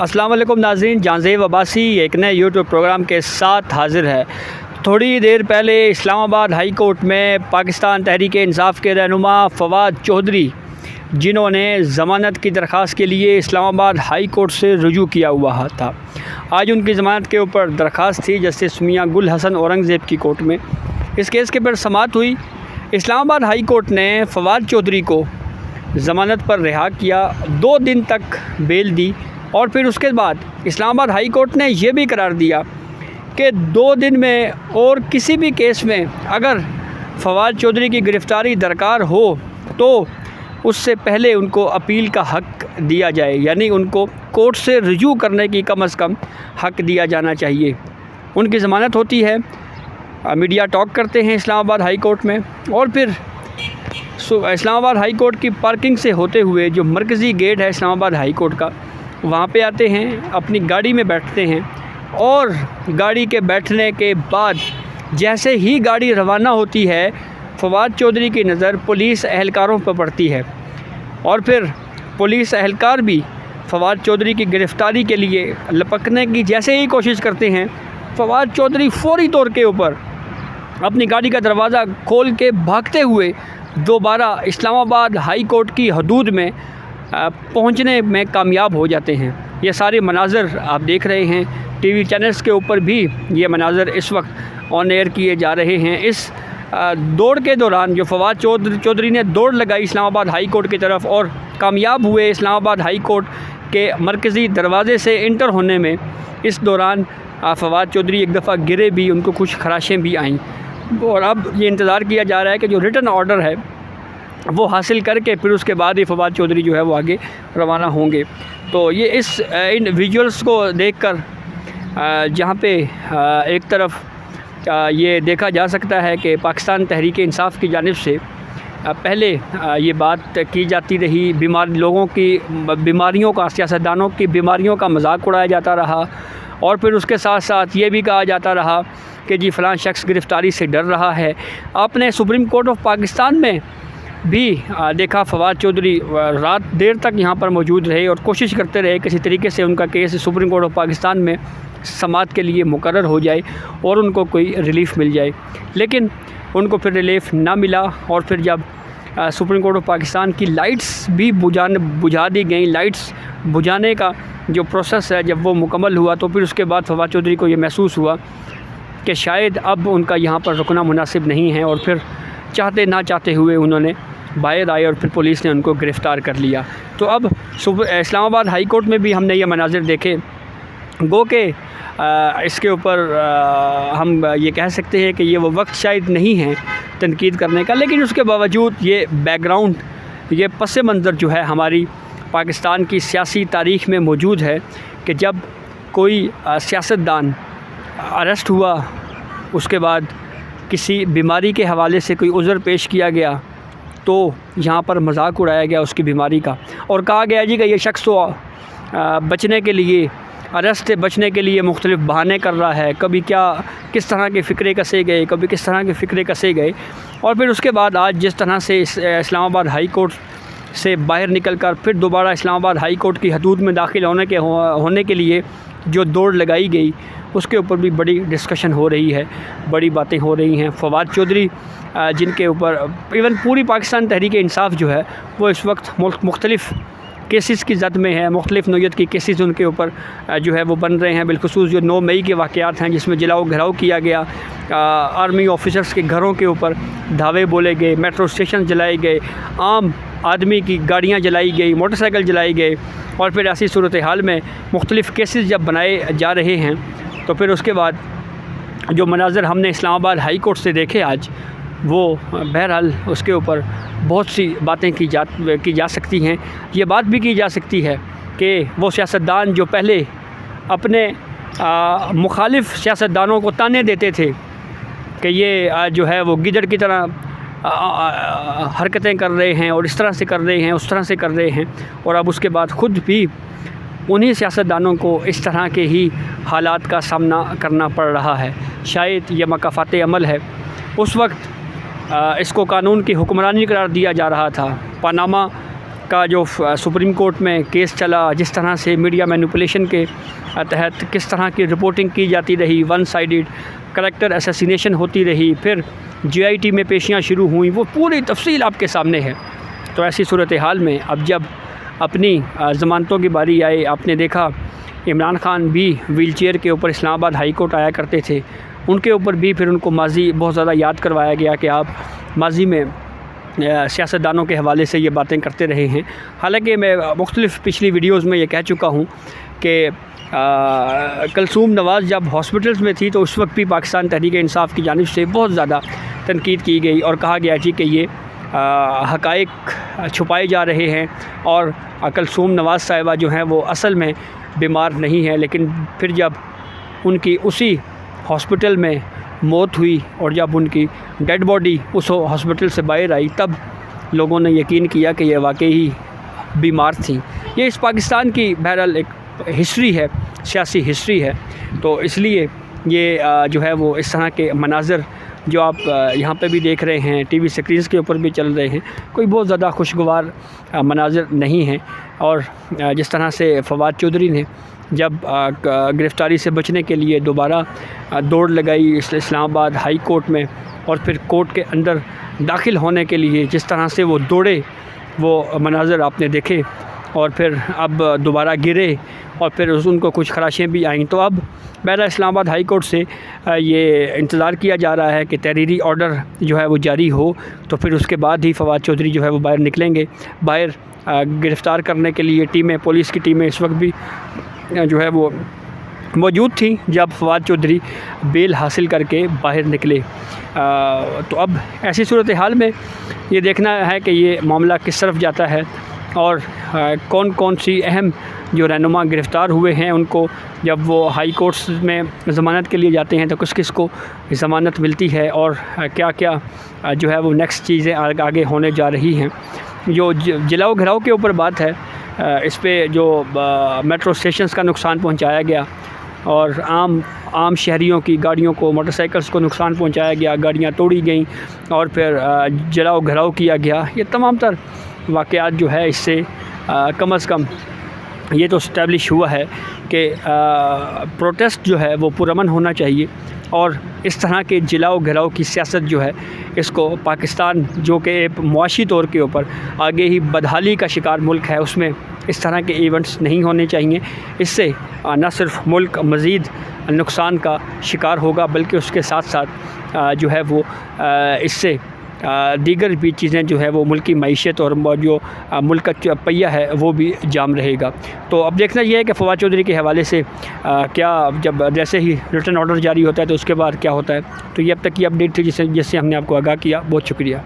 अस्सलाम वालेकुम नाज़रीन, जांज़ेब अब्बासी एक नए यूट्यूब प्रोग्राम के साथ हाज़िर है। थोड़ी देर पहले इस्लामाबाद हाई कोर्ट में पाकिस्तान तहरीक इंसाफ के रहनुमा फवाद चौधरी, जिन्होंने ज़मानत की दरख्वास्त के लिए इस्लामाबाद हाई कोर्ट से रुजू किया हुआ था, आज उनकी ज़मानत के ऊपर दरख्वास्त थी जस्टिस मियां गुल हसन औरंगज़ेब की कोर्ट में। इस केस के ऊपर समाअत हुई। इस्लामाबाद हाई कोर्ट ने फवाद चौधरी को ज़मानत पर रिहा किया, 2 दिन तक बेल दी और फिर उसके बाद इस्लामाबाद हाई कोर्ट ने यह भी करार दिया कि 2 दिन में और किसी भी केस में अगर फवाद चौधरी की गिरफ़्तारी दरकार हो तो उससे पहले उनको अपील का हक़ दिया जाए, यानी उनको कोर्ट से रुजू करने की कम से कम हक़ दिया जाना चाहिए। उनकी ज़मानत होती है, मीडिया टॉक करते हैं इस्लामाबाद हाई कोर्ट में और फिर इस्लामाबाद हाई कोर्ट की पार्किंग से होते हुए जो मरकज़ी गेट है इस्लामाबाद हाई कोर्ट का, वहाँ पे आते हैं, अपनी गाड़ी में बैठते हैं और गाड़ी के बैठने के बाद जैसे ही गाड़ी रवाना होती है, फवाद चौधरी की नज़र पुलिस एहलकारों पर पड़ती है और फिर पुलिस एहलकार भी फवाद चौधरी की गिरफ़्तारी के लिए लपकने की जैसे ही कोशिश करते हैं, फवाद चौधरी फ़ौरी तौर के ऊपर अपनी गाड़ी का दरवाज़ा खोल के भागते हुए दोबारा इस्लामाबाद हाई कोर्ट की हदूद में पहुंचने में कामयाब हो जाते हैं। ये सारे मनाज़र आप देख रहे हैं, टीवी चैनल्स के ऊपर भी ये मनाज़र इस वक्त ऑन एयर किए जा रहे हैं। इस दौड़ के दौरान जो फवाद चौधरी ने दौड़ लगाई इस्लामाबाद हाई कोर्ट की तरफ और कामयाब हुए इस्लामाबाद हाई कोर्ट के मरकज़ी दरवाज़े से इंटर होने में, इस दौरान फवाद चौधरी एक दफ़ा गिरे भी, उनको कुछ खराशें भी आईं और अब ये इंतज़ार किया जा रहा है कि जो रिटन ऑर्डर है वो हासिल करके फिर उसके बाद ही फवाद चौधरी जो है वो आगे रवाना होंगे। तो ये इन विजुअल्स को देखकर जहाँ पे एक तरफ ये देखा जा सकता है कि पाकिस्तान तहरीक इंसाफ की जानिब से पहले ये बात की जाती रही, लोगों की बीमारियों का, सियासतदानों की बीमारियों का मजाक उड़ाया जाता रहा और फिर उसके साथ साथ ये भी कहा जाता रहा कि जी फ़लाँ शख्स गिरफ़्तारी से डर रहा है। आपने सुप्रीम कोर्ट ऑफ पाकिस्तान में भी देखा, फवाद चौधरी रात देर तक यहाँ पर मौजूद रहे और कोशिश करते रहे किसी तरीके से उनका case supreme court of Pakistan में समाअत के लिए मुकर्रर हो जाए और उनको कोई रिलीफ़ मिल जाए, लेकिन उनको फिर रिलीफ़ ना मिला और फिर जब सुप्रीम कोर्ट ऑफ पाकिस्तान की लाइट्स भी बुझा दी गई, लाइट्स बुझाने का जो प्रोसेस है जब वो मुकम्मल हुआ तो फिर उसके बाद फवाद चौधरी को ये महसूस हुआ कि शायद अब उनका यहाँ पर रुकना मुनासिब नहीं है और फिर चाहते ना चाहते हुए उन्होंने बाहर आए और फिर पुलिस ने उनको गिरफ़्तार कर लिया। तो अब इस्लामाबाद हाई कोर्ट में भी हमने ये मनाज़िर देखे, गो के इसके ऊपर हम ये कह सकते हैं कि ये वो वक्त शायद नहीं है तनकीद करने का, लेकिन उसके बावजूद ये बैकग्राउंड, ये पस मंज़र जो है हमारी पाकिस्तान की सियासी तारीख़ में मौजूद है कि जब कोई सियासतदान अरेस्ट हुआ, उसके बाद किसी बीमारी के हवाले से कोई उज़र पेश किया गया तो यहाँ पर मजाक उड़ाया गया उसकी बीमारी का और कहा गया जी कि ये शख्स तो बचने के लिए, अरेस्ट से बचने के लिए मुख्तलिफ़ बहाने कर रहा है, कभी क्या किस तरह के फ़िक्रे कसे गए, कभी किस तरह के फ़िक्रे कसे गए और फिर उसके बाद आज जिस तरह से इस्लामाबाद हाई कोर्ट से बाहर निकल कर फिर दोबारा इस्लामाबाद हाई कोर्ट की हदूद में दाखिल होने के लिए जो दौड़ लगाई गई, उसके ऊपर भी बड़ी डिस्कशन हो रही है, बड़ी बातें हो रही हैं। फवाद चौधरी जिनके ऊपर इवन पूरी पाकिस्तान तहरीक इंसाफ जो है वो इस वक्त मुख्तलिफ़ केसेस की जद में है, मुख्तलिफ़ नौयत की केसेस उनके ऊपर जो है वो बन रहे हैं। बिलखुसूस जो 9 मई के वाक़यात हैं जिसमें जलाओ घराव किया गया, आर्मी ऑफिसर्स के घरों के ऊपर धावे बोले गए, मेट्रो स्टेशन जलाए गए, आम आदमी की गाड़ियाँ जलाई गई, मोटरसाइकिल जलाई गए और फिर ऐसी सूरत हाल में मुख्तलिफ़ केसेस जब बनाए जा रहे हैं तो फिर उसके बाद जो मनाज़र हमने इस्लामाबाद हाई कोर्ट से देखे आज, वो बहरहाल उसके ऊपर बहुत सी बातें की जा सकती हैं। ये बात भी की जा सकती है कि वो सियासतदान जो पहले अपने मुखालिफ सियासतदानों को ताने देते थे कि ये जो है वो गिदड़ की तरह हरकतें कर रहे हैं और इस तरह से कर रहे हैं, उस तरह से कर रहे हैं, और अब उसके बाद ख़ुद भी उन्हीं सियासतदानों को इस तरह के ही हालात का सामना करना पड़ रहा है। शायद यह मकाफ़ात अमल है। उस वक्त इसको कानून की हुक्मरानी करार दिया जा रहा था, पनामा का जो सुप्रीम कोर्ट में केस चला, जिस तरह से मीडिया मैनिपुलेशन के तहत किस तरह की रिपोर्टिंग की जाती रही, वन साइडेड करैक्टर असैसिनेशन होती रही, फिर JIT में पेशियाँ शुरू हुई, वो पूरी तफसील आपके सामने है। तो ऐसी सूरत हाल में अब जब अपनी ज़मानतों की बारी आए, आपने देखा इमरान खान भी व्हीलचेयर के ऊपर इस्लामाबाद हाई कोर्ट आया करते थे, उनके ऊपर भी फिर उनको माजी बहुत ज़्यादा याद करवाया गया कि आप माजी में सियासतदानों के हवाले से ये बातें करते रहे हैं। हालांकि मैं मुख्तलिफ़ पिछली वीडियोज़ में ये कह चुका हूँ कि कलसूम नवाज़ जब हॉस्पिटल्स में थी तो उस वक्त भी पाकिस्तान तहरीक इंसाफ की जानिब से बहुत ज़्यादा तनकीद की गई और कहा गया जी कि ये हक़ाइक़ छुपाए जा रहे हैं और कलसूम नवाज़ साहिबा जो हैं वो असल में बीमार नहीं है। लेकिन फिर जब उनकी उसी हॉस्पिटल में मौत हुई और जब उनकी डेड बॉडी उस हॉस्पिटल से बाहर आई, तब लोगों ने यकीन किया कि ये वाकई ही बीमार थी। ये इस पाकिस्तान की बहरहाल एक हिस्ट्री है, सियासी हिस्ट्री है। तो इसलिए ये जो है वो इस तरह के मनाज़र जो आप यहाँ पे भी देख रहे हैं, टीवी स्क्रीन्स के ऊपर भी चल रहे हैं, कोई बहुत ज़्यादा खुशगवार मनाज़र नहीं हैं। और जिस तरह से फवाद चौधरी ने जब गिरफ़्तारी से बचने के लिए दोबारा दौड़ लगाई इस्लामाबाद हाई कोर्ट में और फिर कोर्ट के अंदर दाखिल होने के लिए जिस तरह से वो दौड़े, वो मनाज़र आपने देखे, और फिर अब दोबारा गिरे और फिर उनको कुछ खराशें भी आईं। तो अब बहरहाल इस्लामाबाद हाई कोर्ट से ये इंतज़ार किया जा रहा है कि तहरीरी ऑर्डर जो है वो जारी हो, तो फिर उसके बाद ही फवाद चौधरी जो है वो बाहर निकलेंगे। बाहर गिरफ़्तार करने के लिए टीमें, पुलिस की टीमें इस वक्त भी जो है वो मौजूद थी जब फवाद चौधरी बेल हासिल करके बाहर निकले। तो अब ऐसी सूरत हाल में ये देखना है कि ये मामला किस तरफ जाता है और कौन कौन सी अहम जो रहनुमा गिरफ़्तार हुए हैं उनको जब वो हाई कोर्ट्स में ज़मानत के लिए जाते हैं तो किस किस को ज़मानत मिलती है और क्या क्या जो है वो नेक्स्ट चीज़ें आगे होने जा रही हैं। जो जलाओ घराव के ऊपर बात है, इस पे जो मेट्रो स्टेशंस का नुकसान पहुंचाया गया और आम शहरियों की गाड़ियों को, मोटरसाइकिल्स को नुकसान पहुंचाया गया, गाड़ियां तोड़ी गईं और फिर जलाओ घराव किया गया, ये तमाम तर वाक़यात जो है इससे कम अज़ कम ये तो इस्टेब्लिश हुआ है कि प्रोटेस्ट जो है वो पुरअमन होना चाहिए। और इस तरह के जलाओ घराव की सियासत जो है इसको पाकिस्तान जो कि एक मुआशी तौर के ऊपर आगे ही बदहाली का शिकार मुल्क है, उसमें इस तरह के इवेंट्स नहीं होने चाहिए। इससे न सिर्फ मुल्क मज़ीद नुकसान का शिकार होगा बल्कि उसके साथ साथ जो है वो इससे दीगर भी चीज़ें जो है वो मुल्क की मईशत और जो मुल्क का पहिया है वो भी जाम रहेगा। तो अब देखना यह है कि फवाद चौधरी के हवाले से क्या जब जैसे ही रिटर्न ऑर्डर जारी होता है तो उसके बाद क्या होता है। तो ये अब तक की अपडेट थी जिससे हमने आपको आगाह किया। बहुत शुक्रिया।